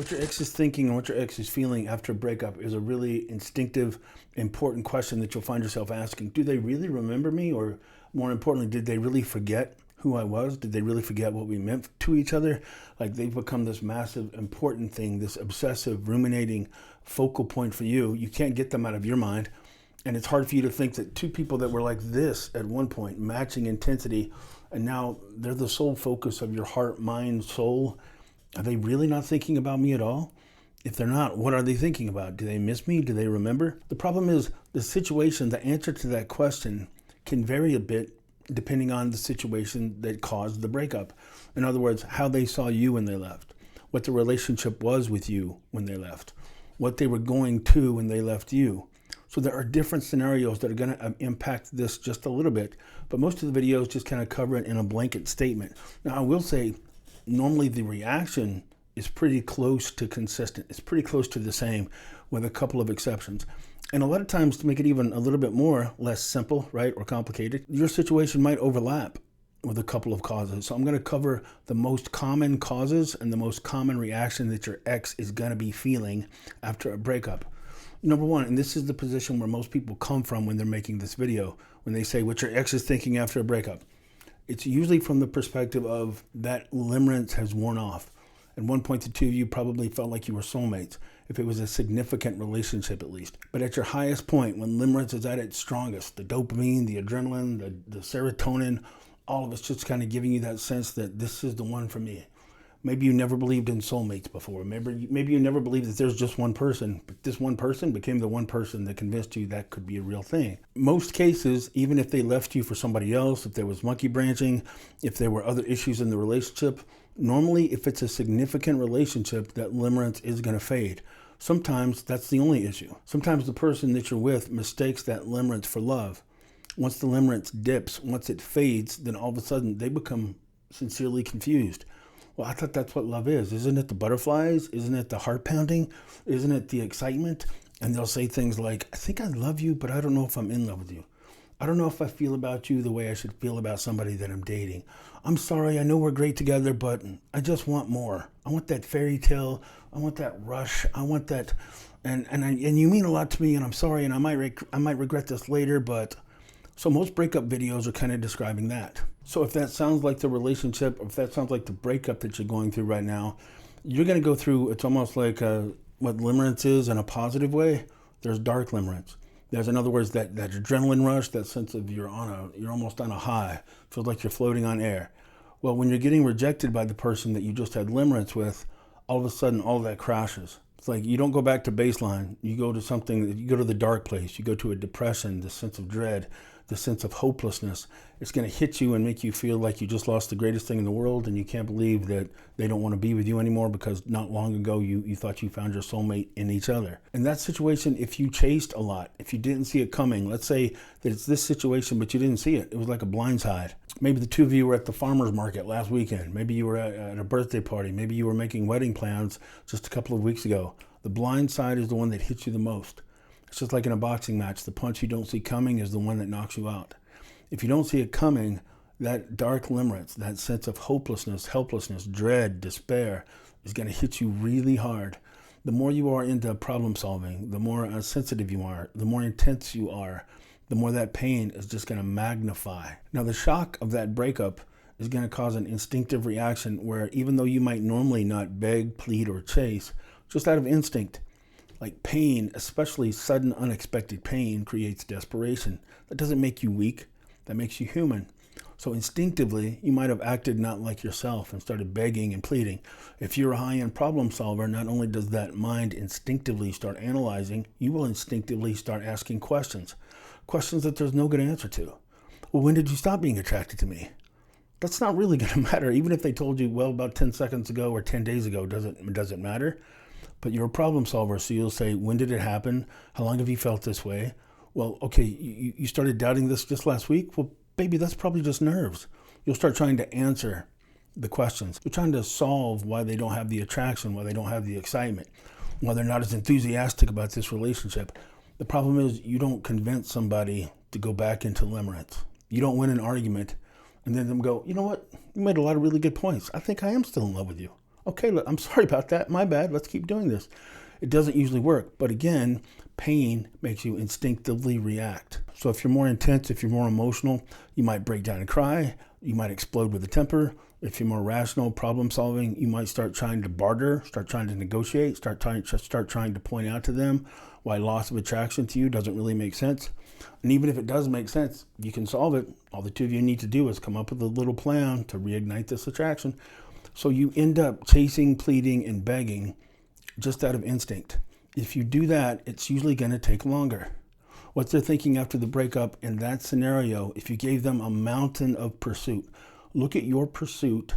What your ex is thinking and what your ex is feeling after a breakup is a really instinctive, important question that you'll find yourself asking. Do they really remember me? Or more importantly, did they really forget who I was? Did they really forget what we meant to each other? Like they've become this massive, important thing, this obsessive, ruminating focal point for you. You can't get them out of your mind. And it's hard for you to think that two people that were like this at one point, matching intensity, and now they're the sole focus of your heart, mind, soul. Are they really not thinking about me at all? If they're not, what are they thinking about? Do they miss me? Do they remember? The problem is the situation, the answer to that question can vary a bit depending on the situation that caused the breakup. In other words, how they saw you when they left, what the relationship was with you when they left, what they were going to when they left you. So there are different scenarios that are going to impact this just a little bit, but most of the videos just kind of cover it in a blanket statement. Now, I will say, normally the reaction is pretty close to consistent. It's pretty close to the same with a couple of exceptions. And a lot of times, to make it even a little bit more less simple, right, or complicated, your situation might overlap with a couple of causes. So I'm going to cover the most common causes and the most common reaction that your ex is going to be feeling after a breakup. Number one, and this is the position where most people come from when they're making this video, when they say what your ex is thinking after a breakup. It's usually from the perspective of that limerence has worn off. At one point, the two of you probably felt like you were soulmates, if it was a significant relationship at least. But at your highest point, when limerence is at its strongest, the dopamine, the adrenaline, the serotonin, all of it's just kind of giving you that sense that this is the one for me. Maybe you never believed in soulmates before. Maybe you never believed that there's just one person, but this one person became the one person that convinced you that could be a real thing. Most cases, even if they left you for somebody else, if there was monkey branching, if there were other issues in the relationship, normally if it's a significant relationship, that limerence is going to fade. Sometimes that's the only issue. Sometimes the person that you're with mistakes that limerence for love. Once the limerence dips, once it fades, then all of a sudden they become sincerely confused. Well, I thought that's what love is. Isn't it the butterflies? Isn't it the heart pounding? Isn't it the excitement? And they'll say things like, I think I love you, but I don't know if I'm in love with you. I don't know if I feel about you the way I should feel about somebody that I'm dating. I'm sorry, I know we're great together, but I just want more. I want that fairy tale. I want that rush. I want that, and you mean a lot to me, and I'm sorry, and I might regret this later, but... So most breakup videos are kind of describing that. So if that sounds like the relationship, or if that sounds like the breakup that you're going through right now, you're going to go through, it's almost like what limerence is in a positive way. There's dark limerence. There's, in other words, that adrenaline rush, that sense of you're almost on a high. Feels like you're floating on air. Well, when you're getting rejected by the person that you just had limerence with, all of a sudden all of that crashes. It's like you don't go back to baseline. You go to something, you go to the dark place. You go to a depression, the sense of dread, the sense of hopelessness. It's going to hit you and make you feel like you just lost the greatest thing in the world, and you can't believe that they don't want to be with you anymore because not long ago you thought you found your soulmate in each other. In that situation, if you chased a lot, if you didn't see it coming, let's say that it's this situation, but you didn't see it. It was like a blindside. Maybe the two of you were at the farmer's market last weekend. Maybe you were at a birthday party. Maybe you were making wedding plans just a couple of weeks ago. The blind side is the one that hits you the most. It's just like in a boxing match. The punch you don't see coming is the one that knocks you out. If you don't see it coming, that dark limerence, that sense of hopelessness, helplessness, dread, despair is going to hit you really hard. The more you are into problem solving, the more sensitive you are, the more intense you are, the more that pain is just going to magnify. Now, the shock of that breakup is going to cause an instinctive reaction where even though you might normally not beg, plead, or chase, just out of instinct, like pain, especially sudden unexpected pain, creates desperation. That doesn't make you weak. That makes you human. So instinctively, you might have acted not like yourself and started begging and pleading. If you're a high-end problem solver, not only does that mind instinctively start analyzing, you will instinctively start asking questions. Questions that there's no good answer to. Well, when did you stop being attracted to me? That's not really going to matter. Even if they told you, well, about 10 seconds ago or 10 days ago, does it matter? But you're a problem solver, so you'll say, when did it happen? How long have you felt this way? Well, okay, you started doubting this just last week? Well, baby, that's probably just nerves. You'll start trying to answer the questions. You're trying to solve why they don't have the attraction, why they don't have the excitement, why they're not as enthusiastic about this relationship. The problem is you don't convince somebody to go back into limerence. You don't win an argument and then them go, you know what? You made a lot of really good points. I think I am still in love with you. Okay, look, I'm sorry about that. My bad. Let's keep doing this. It doesn't usually work. But again, pain makes you instinctively react. So if you're more intense, if you're more emotional, you might break down and cry. You might explode with a temper. If you're more rational, problem solving, you might start trying to barter, start trying to negotiate, start trying to point out to them why loss of attraction to you doesn't really make sense. And even if it does make sense, you can solve it. All the two of you need to do is come up with a little plan to reignite this attraction. So you end up chasing, pleading, and begging just out of instinct. If you do that, it's usually going to take longer. What they're thinking after the breakup in that scenario, if you gave them a mountain of pursuit, look at your pursuit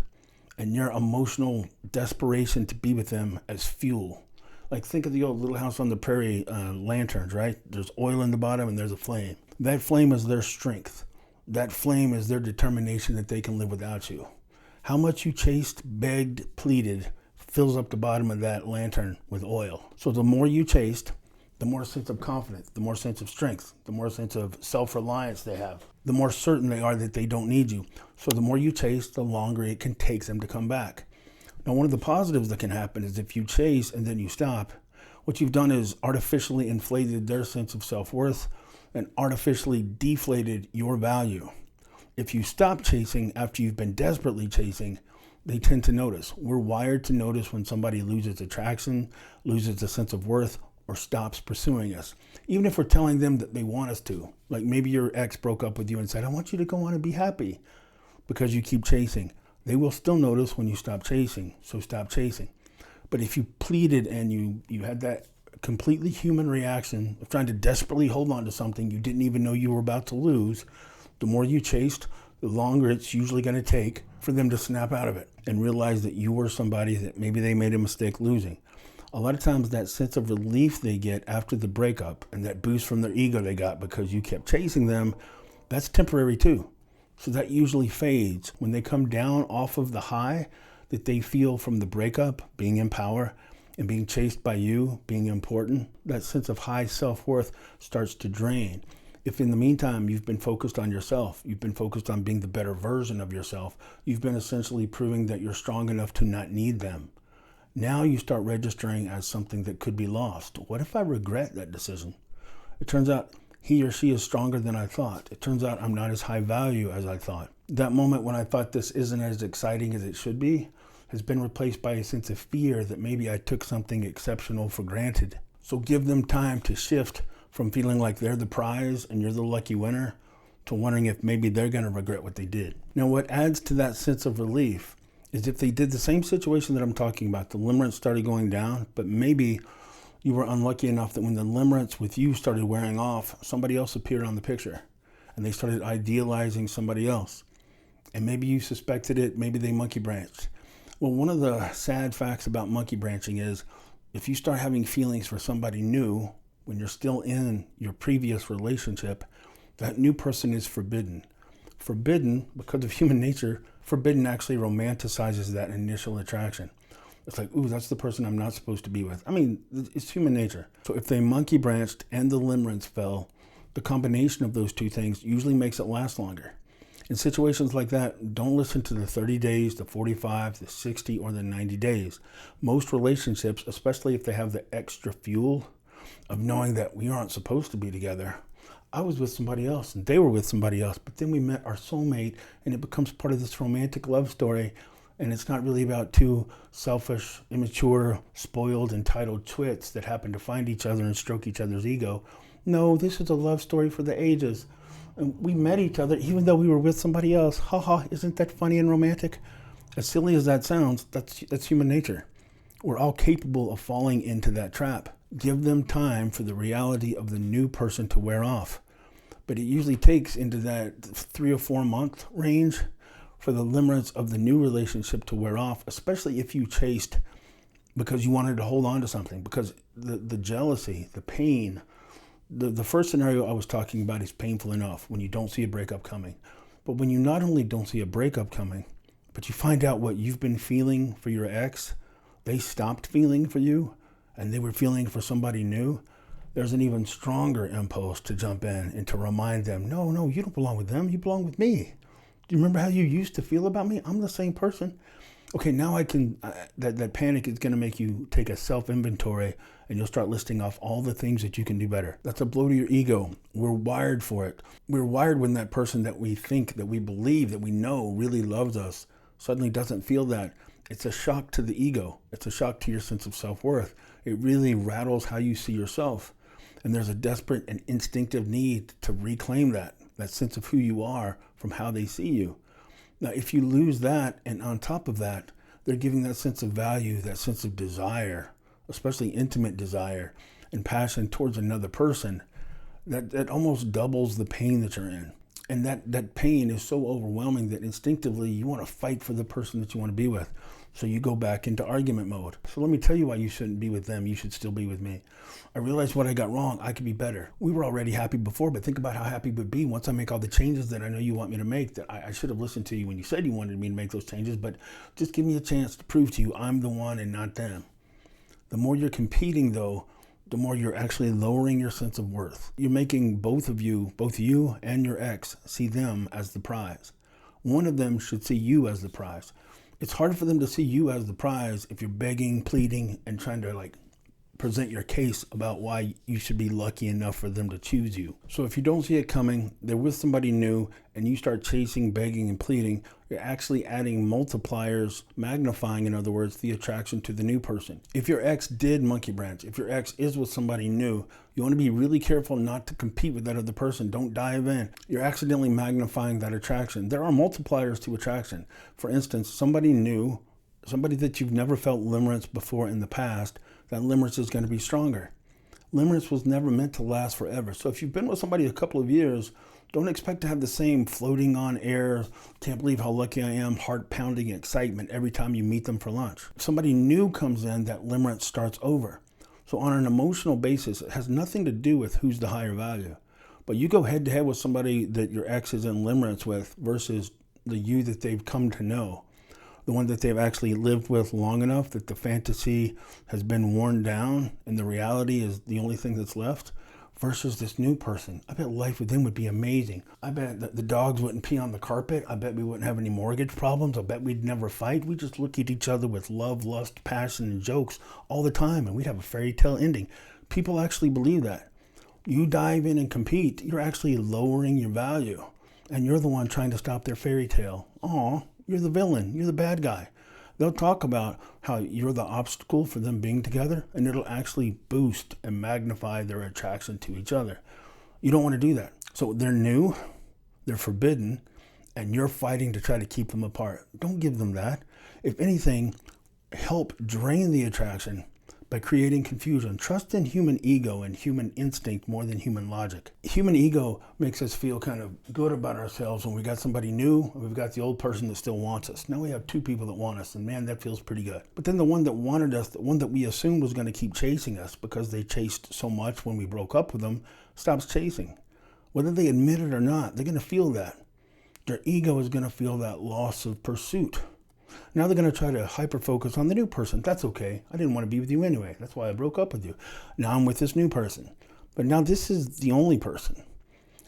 and your emotional desperation to be with them as fuel. Like think of the old Little House on the Prairie lanterns, right? There's oil in the bottom and there's a flame. That flame is their strength. That flame is their determination that they can live without you. How much you chased, begged, pleaded fills up the bottom of that lantern with oil. So the more you chased, the more sense of confidence, the more sense of strength, the more sense of self-reliance they have, the more certain they are that they don't need you. So the more you chase, the longer it can take them to come back. Now, one of the positives that can happen is if you chase and then you stop, what you've done is artificially inflated their sense of self-worth and artificially deflated your value. If you stop chasing after you've been desperately chasing, they tend to notice. We're wired to notice when somebody loses attraction, loses a sense of worth, or stops pursuing us. Even if we're telling them that they want us to. Like maybe your ex broke up with you and said, I want you to go on and be happy because you keep chasing. They will still notice when you stop chasing, so stop chasing. But if you pleaded and you had that completely human reaction of trying to desperately hold on to something you didn't even know you were about to lose, the more you chased, the longer it's usually going to take for them to snap out of it and realize that you were somebody that maybe they made a mistake losing. A lot of times that sense of relief they get after the breakup and that boost from their ego they got because you kept chasing them, that's temporary too. So that usually fades. When they come down off of the high that they feel from the breakup, being in power and being chased by you, being important, that sense of high self-worth starts to drain. If in the meantime you've been focused on yourself, you've been focused on being the better version of yourself, you've been essentially proving that you're strong enough to not need them. Now you start registering as something that could be lost. What if I regret that decision? It turns out he or she is stronger than I thought. It turns out I'm not as high value as I thought. That moment when I thought this isn't as exciting as it should be has been replaced by a sense of fear that maybe I took something exceptional for granted. So give them time to shift from feeling like they're the prize and you're the lucky winner to wondering if maybe they're going to regret what they did. Now, what adds to that sense of relief is if they did the same situation that I'm talking about, the limerence started going down, but maybe you were unlucky enough that when the limerence with you started wearing off, somebody else appeared on the picture and they started idealizing somebody else. And maybe you suspected it, maybe they monkey branched. Well, one of the sad facts about monkey branching is if you start having feelings for somebody new when you're still in your previous relationship, that new person is forbidden. Forbidden, because of human nature, forbidden actually romanticizes that initial attraction. It's like, ooh, that's the person I'm not supposed to be with. I mean, it's human nature. So if they monkey branched and the limerence fell, the combination of those two things usually makes it last longer. In situations like that, don't listen to the 30 days, the 45, the 60, or the 90 days. Most relationships, especially if they have the extra fuel of knowing that we aren't supposed to be together, I was with somebody else and they were with somebody else, but then we met our soulmate and it becomes part of this romantic love story. And it's not really about two selfish, immature, spoiled, entitled twits that happen to find each other and stroke each other's ego. No, this is a love story for the ages. And we met each other even though we were with somebody else. Ha ha, isn't that funny and romantic? As silly as that sounds, that's human nature. We're all capable of falling into that trap. Give them time for the reality of the new person to wear off. But it usually takes into that 3 or 4 month range for the limerence of the new relationship to wear off, especially if you chased because you wanted to hold on to something, because the jealousy, the pain, the first scenario I was talking about is painful enough when you don't see a breakup coming. But when you not only don't see a breakup coming, but you find out what you've been feeling for your ex, they stopped feeling for you, and they were feeling for somebody new, there's an even stronger impulse to jump in and to remind them, no, you don't belong with them, you belong with me. Do you remember how you used to feel about me? I'm the same person. Okay, now I can, that panic is going to make you take a self-inventory, and you'll start listing off all the things that you can do better. That's a blow to your ego. We're wired for it. We're wired when that person that we think, that we believe, that we know really loves us suddenly doesn't feel that. It's a shock to the ego. It's a shock to your sense of self-worth. It really rattles how you see yourself. And there's a desperate and instinctive need to reclaim that sense of who you are from how they see you. Now, if you lose that, and on top of that, they're giving that sense of value, that sense of desire, especially intimate desire and passion towards another person, that almost doubles the pain that you're in. And that pain is so overwhelming that instinctively you want to fight for the person that you want to be with. So you go back into argument mode. So let me tell you why you shouldn't be with them. You should still be with me. I realized what I got wrong. I could be better. We were already happy before, but think about how happy we'd be once I make all the changes that I know you want me to make. That I should have listened to you when you said you wanted me to make those changes, but just give me a chance to prove to you I'm the one and not them. The more you're competing, though, the more you're actually lowering your sense of worth. You're making both you and your ex, see them as the prize. One of them should see you as the prize. It's hard for them to see you as the prize if you're begging, pleading, and trying to present your case about why you should be lucky enough for them to choose you. So if you don't see it coming, they're with somebody new, and you start chasing, begging, and pleading, you're actually adding multipliers, magnifying, in other words, the attraction to the new person. If your ex did monkey branch, if your ex is with somebody new, you want to be really careful not to compete with that other person. Don't dive in. You're accidentally magnifying that attraction. There are multipliers to attraction. For instance, somebody new, somebody that you've never felt limerence before in the past, that limerence is going to be stronger. Limerence was never meant to last forever. So if you've been with somebody a couple of years, don't expect to have the same floating on air, can't believe how lucky I am, heart-pounding excitement every time you meet them for lunch. If somebody new comes in, that limerence starts over. So on an emotional basis, it has nothing to do with who's the higher value. But you go head-to-head with somebody that your ex is in limerence with versus the you that they've come to know, the one that they've actually lived with long enough that the fantasy has been worn down and the reality is the only thing that's left, versus this new person. I bet life with them would be amazing. I bet that the dogs wouldn't pee on the carpet. I bet we wouldn't have any mortgage problems. I bet we'd never fight. We'd just look at each other with love, lust, passion, and jokes all the time, and we'd have a fairy tale ending. People actually believe that. You dive in and compete, you're actually lowering your value, and you're the one trying to stop their fairy tale. Aw, you're the villain. You're the bad guy. They'll talk about how you're the obstacle for them being together, and it'll actually boost and magnify their attraction to each other. You don't want to do that. So they're new, they're forbidden, and you're fighting to try to keep them apart. Don't give them that. If anything, help drain the attraction by creating confusion. Trust in human ego and human instinct more than human logic. Human ego makes us feel kind of good about ourselves when we got somebody new and we've got the old person that still wants us. Now we have two people that want us, and man, that feels pretty good. But then the one that wanted us, the one that we assumed was going to keep chasing us because they chased so much when we broke up with them, stops chasing. Whether they admit it or not, they're going to feel that. Their ego is going to feel that loss of pursuit. Now they're going to try to hyper-focus on the new person. That's okay. I didn't want to be with you anyway. That's why I broke up with you. Now I'm with this new person. But now this is the only person.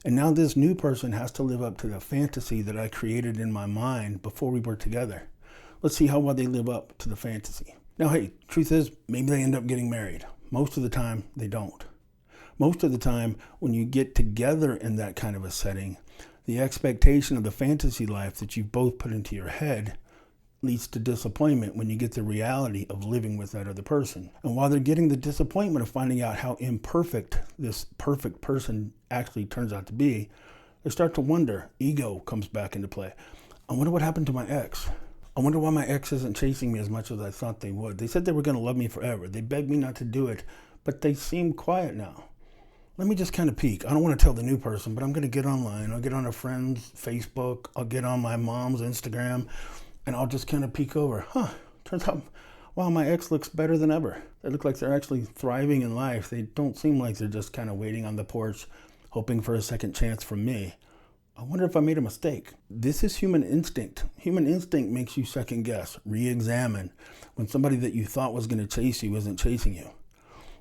And now this new person has to live up to the fantasy that I created in my mind before we were together. Let's see how well they live up to the fantasy. Now, hey, truth is, maybe they end up getting married. Most of the time, they don't. Most of the time, when you get together in that kind of a setting, the expectation of the fantasy life that you both put into your head leads to disappointment when you get the reality of living with that other person. And while they're getting the disappointment of finding out how imperfect this perfect person actually turns out to be, they start to wonder. Ego comes back into play. I wonder what happened to my ex. I wonder why my ex isn't chasing me as much as I thought they would. They said they were going to love me forever. They begged me not to do it, but they seem quiet now. Let me just kind of peek. I don't want to tell the new person, but I'm going to get online. I'll get on a friend's Facebook. I'll get on my mom's Instagram. And I'll just kind of peek over. Turns out, wow, my ex looks better than ever. They look like they're actually thriving in life. They don't seem like they're just kind of waiting on the porch, hoping for a second chance from me. I wonder if I made a mistake. This is human instinct. Human instinct makes you second guess, re-examine when somebody that you thought was going to chase you isn't chasing you.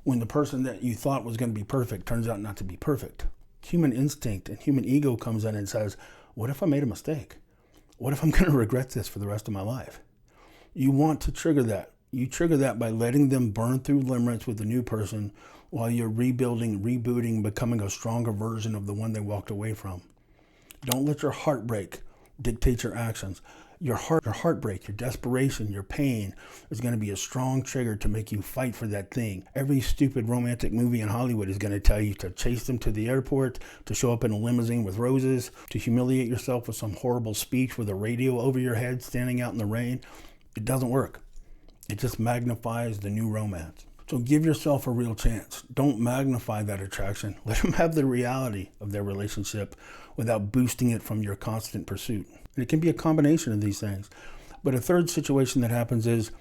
When the person that you thought was going to be perfect turns out not to be perfect. Human instinct and human ego comes in and says, what if I made a mistake? What if I'm going to regret this for the rest of my life? You want to trigger that. You trigger that by letting them burn through limerence with the new person while you're rebuilding, rebooting, becoming a stronger version of the one they walked away from. Don't let your heartbreak dictate your actions. Your heartbreak, your desperation, your pain is going to be a strong trigger to make you fight for that thing. Every stupid romantic movie in Hollywood is going to tell you to chase them to the airport, to show up in a limousine with roses, to humiliate yourself with some horrible speech with a radio over your head standing out in the rain. It doesn't work. It just magnifies the new romance. So give yourself a real chance. Don't magnify that attraction. Let them have the reality of their relationship without boosting it from your constant pursuit. And it can be a combination of these things. But a third situation that happens is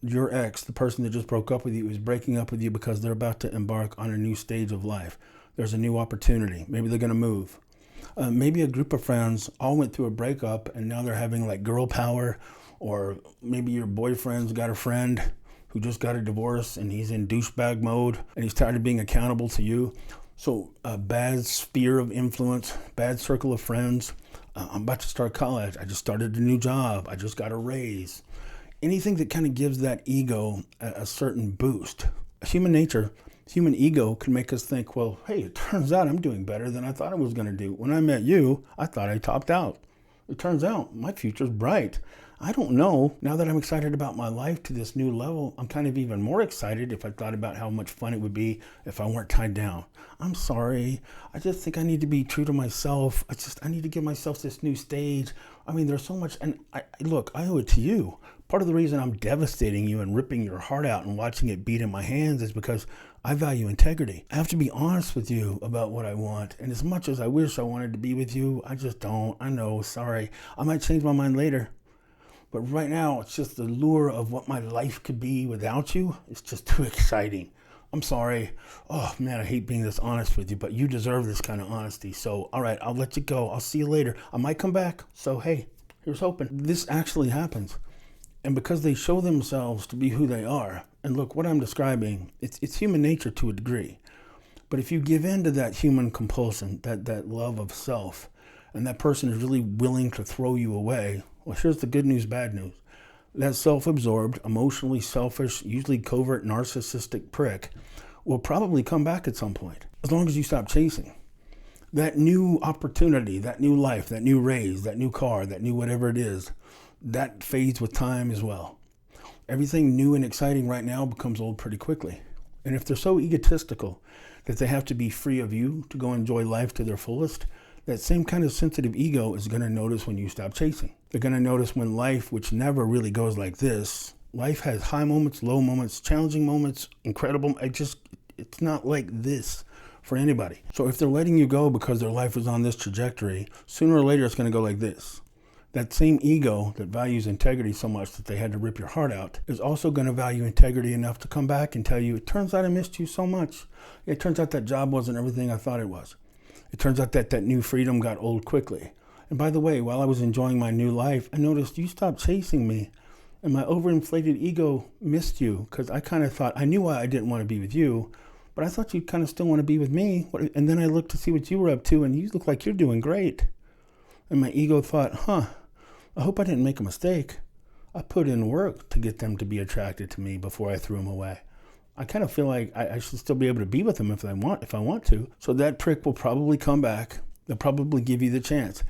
your ex, the person that just broke up with you, is breaking up with you because they're about to embark on a new stage of life. There's a new opportunity. Maybe they're going to move. Maybe a group of friends all went through a breakup and now they're having like girl power, or maybe your boyfriend's got a friend who just got a divorce and he's in douchebag mode and he's tired of being accountable to you. So a bad sphere of influence, bad circle of friends. I'm about to start college. I just started a new job. I just got a raise. Anything that kind of gives that ego a certain boost. Human nature, human ego can make us think, well, hey, it turns out I'm doing better than I thought I was going to do. When I met you, I thought I topped out. It turns out my future's bright. I don't know. Now that I'm excited about my life to this new level, I'm kind of even more excited if I thought about how much fun it would be if I weren't tied down. I'm sorry. I just think I need to be true to myself. I need to give myself this new stage. I mean, there's so much. And look, I owe it to you. Part of the reason I'm devastating you and ripping your heart out and watching it beat in my hands is because I value integrity. I have to be honest with you about what I want. And as much as I wish I wanted to be with you, I just don't. I know. Sorry. I might change my mind later. But right now, it's just the lure of what my life could be without you. It's just too exciting. I'm sorry. Oh, man, I hate being this honest with you, but you deserve this kind of honesty. So, all right, I'll let you go. I'll see you later. I might come back. So, hey, here's hoping. This actually happens. And because they show themselves to be who they are, and look, what I'm describing, it's human nature to a degree. But if you give in to that human compulsion, that love of self, and that person is really willing to throw you away, well, here's the good news, bad news. That self-absorbed, emotionally selfish, usually covert narcissistic prick will probably come back at some point, as long as you stop chasing. That new opportunity, that new life, that new raise, that new car, that new whatever it is, that fades with time as well. Everything new and exciting right now becomes old pretty quickly. And if they're so egotistical that they have to be free of you to go enjoy life to their fullest, that same kind of sensitive ego is going to notice when you stop chasing. They're going to notice when life, which never really goes like this, life has high moments, low moments, challenging moments, incredible. It's not like this for anybody. So if they're letting you go because their life is on this trajectory, sooner or later it's going to go like this. That same ego that values integrity so much that they had to rip your heart out is also going to value integrity enough to come back and tell you, it turns out I missed you so much. It turns out that job wasn't everything I thought it was. It turns out that new freedom got old quickly. And by the way, while I was enjoying my new life, I noticed you stopped chasing me. And my overinflated ego missed you because I kind of thought, I knew why I didn't want to be with you, but I thought you'd kind of still want to be with me. And then I looked to see what you were up to, and you look like you're doing great. And my ego thought, I hope I didn't make a mistake. I put in work to get them to be attracted to me before I threw them away. I kind of feel like I should still be able to be with them if I want to. So that prick will probably come back. They'll probably give you the chance.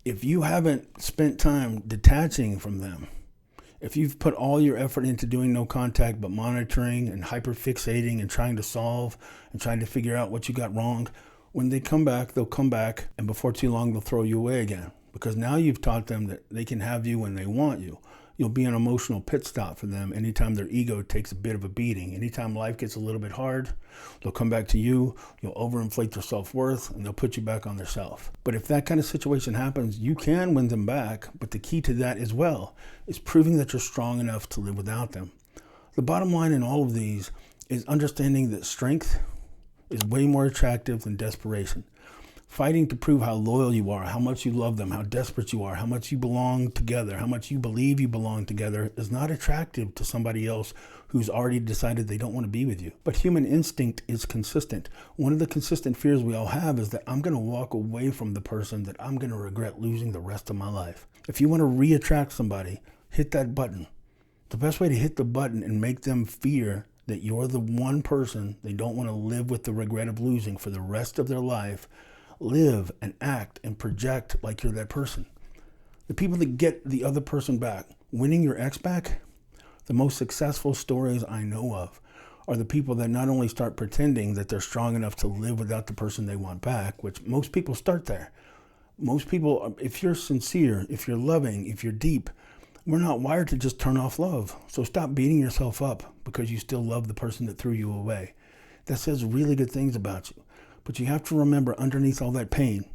If you haven't spent time detaching from them, if you've put all your effort into doing no contact but monitoring and hyperfixating and trying to solve and trying to figure out what you got wrong, when they come back, they'll come back, and before too long, they'll throw you away again. Because now you've taught them that they can have you when they want you. You'll be an emotional pit stop for them anytime their ego takes a bit of a beating. Anytime life gets a little bit hard, they'll come back to you, you'll overinflate their self-worth, and they'll put you back on their self. But if that kind of situation happens, you can win them back, but the key to that as well is proving that you're strong enough to live without them. The bottom line in all of these is understanding that strength is way more attractive than desperation. Fighting to prove how loyal you are, how much you love them, how desperate you are, how much you belong together, how much you believe you belong together is not attractive to somebody else who's already decided they don't want to be with you. But human instinct is consistent. One of the consistent fears we all have is that I'm going to walk away from the person that I'm going to regret losing the rest of my life. If you want to re-attract somebody, hit that button. The best way to hit the button and make them fear that you're the one person they don't want to live with the regret of losing for the rest of their life, live and act and project like you're that person. The people that get the other person back, winning your ex back, the most successful stories I know of are the people that not only start pretending that they're strong enough to live without the person they want back, which most people start there. Most people, if you're sincere, if you're loving, if you're deep, we're not wired to just turn off love. So stop beating yourself up because you still love the person that threw you away. That says really good things about you. But you have to remember, underneath all that pain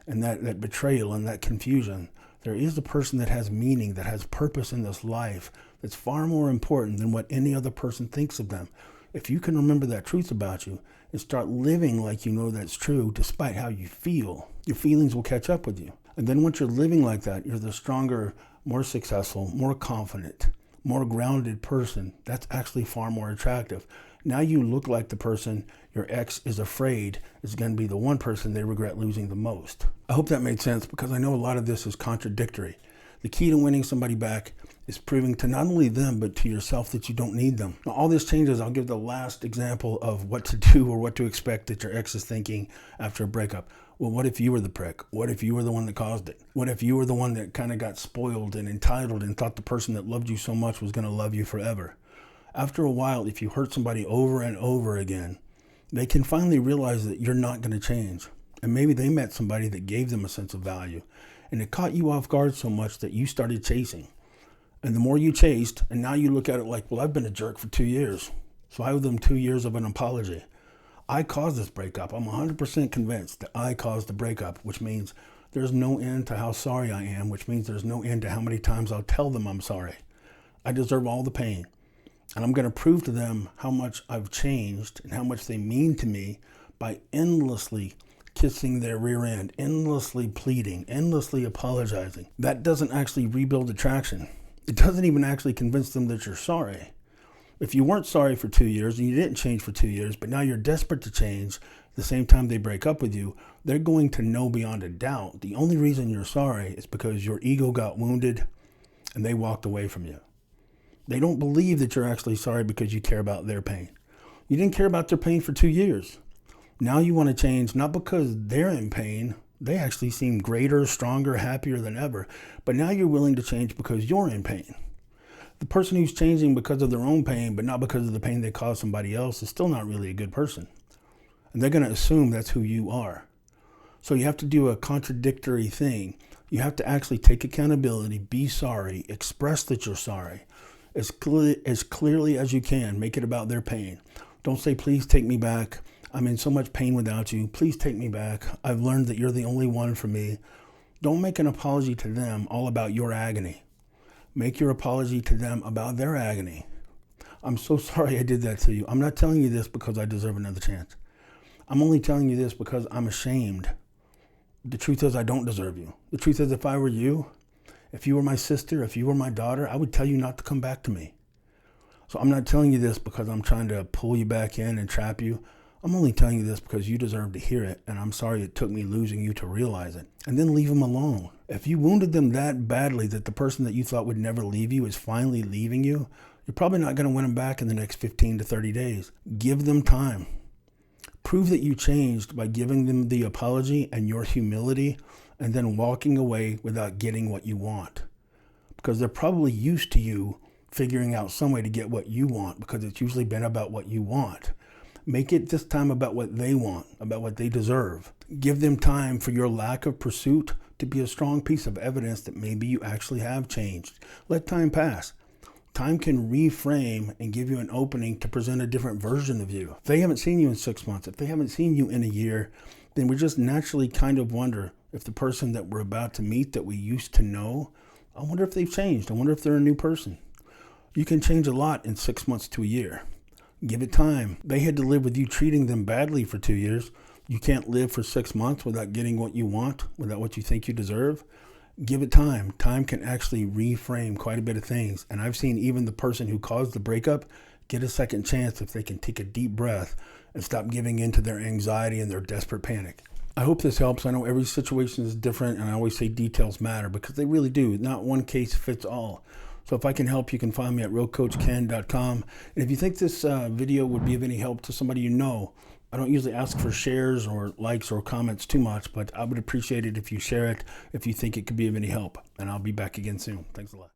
and that betrayal and that confusion, there is a person that has meaning, that has purpose in this life that's far more important than what any other person thinks of them. If you can remember that truth about you and start living like you know that's true, despite how you feel, your feelings will catch up with you. And then once you're living like that, you're the stronger, more successful, more confident, more grounded person. That's actually far more attractive. Now you look like the person your ex is afraid is going to be the one person they regret losing the most. I hope that made sense, because I know a lot of this is contradictory. The key to winning somebody back is proving to not only them, but to yourself that you don't need them. Now, all this changes. I'll give the last example of what to do or what to expect that your ex is thinking after a breakup. Well, what if you were the prick? What if you were the one that caused it? What if you were the one that kind of got spoiled and entitled and thought the person that loved you so much was going to love you forever? After a while, if you hurt somebody over and over again, they can finally realize that you're not going to change. And maybe they met somebody that gave them a sense of value, and it caught you off guard so much that you started chasing. And the more you chased, and now you look at it like, well, I've been a jerk for 2 years, so I owe them 2 years of an apology. I caused this breakup. I'm 100% convinced that I caused the breakup, which means there's no end to how sorry I am, which means there's no end to how many times I'll tell them I'm sorry. I deserve all the pain. And I'm going to prove to them how much I've changed and how much they mean to me by endlessly kissing their rear end, endlessly pleading, endlessly apologizing. That doesn't actually rebuild attraction. It doesn't even actually convince them that you're sorry. If you weren't sorry for 2 years and you didn't change for 2 years, but now you're desperate to change the same time they break up with you, they're going to know beyond a doubt the only reason you're sorry is because your ego got wounded and they walked away from you. They don't believe that you're actually sorry because you care about their pain. You didn't care about their pain for 2 years. Now you want to change, not because they're in pain. They actually seem greater, stronger, happier than ever. But now you're willing to change because you're in pain. The person who's changing because of their own pain, but not because of the pain they caused somebody else, is still not really a good person. And they're going to assume that's who you are. So you have to do a contradictory thing. You have to actually take accountability, be sorry, express that you're sorry as clearly as you can. Make it about their pain. Don't say, please take me back. I'm in so much pain without you. Please take me back. I've learned that you're the only one for me. Don't make an apology to them all about your agony. Make your apology to them about their agony. I'm so sorry I did that to you. I'm not telling you this because I deserve another chance. I'm only telling you this because I'm ashamed. The truth is I don't deserve you. The truth is if I were you, if you were my sister, if you were my daughter, I would tell you not to come back to me. So I'm not telling you this because I'm trying to pull you back in and trap you. I'm only telling you this because you deserve to hear it, and I'm sorry it took me losing you to realize it. And then leave them alone. If you wounded them that badly that the person that you thought would never leave you is finally leaving you, you're probably not going to win them back in the next 15 to 30 days. Give them time. Prove that you changed by giving them the apology and your humility, and then walking away without getting what you want. Because they're probably used to you figuring out some way to get what you want, because it's usually been about what you want. Make it this time about what they want, about what they deserve. Give them time for your lack of pursuit to be a strong piece of evidence that maybe you actually have changed. Let time pass. Time can reframe and give you an opening to present a different version of you. If they haven't seen you in 6 months, if they haven't seen you in a year, then we just naturally kind of wonder if the person that we're about to meet that we used to know, I wonder if they've changed. I wonder if they're a new person. You can change a lot in 6 months to a year. Give it time. They had to live with you treating them badly for 2 years. You can't live for 6 months without getting what you want, without what you think you deserve. Give it time. Time can actually reframe quite a bit of things. And I've seen even the person who caused the breakup get a second chance if they can take a deep breath and stop giving in to their anxiety and their desperate panic. I hope this helps. I know every situation is different, and I always say details matter because they really do. Not one case fits all. So if I can help, you can find me at realcoachken.com. And if you think this video would be of any help to somebody you know, I don't usually ask for shares or likes or comments too much, but I would appreciate it if you share it if you think it could be of any help. And I'll be back again soon. Thanks a lot.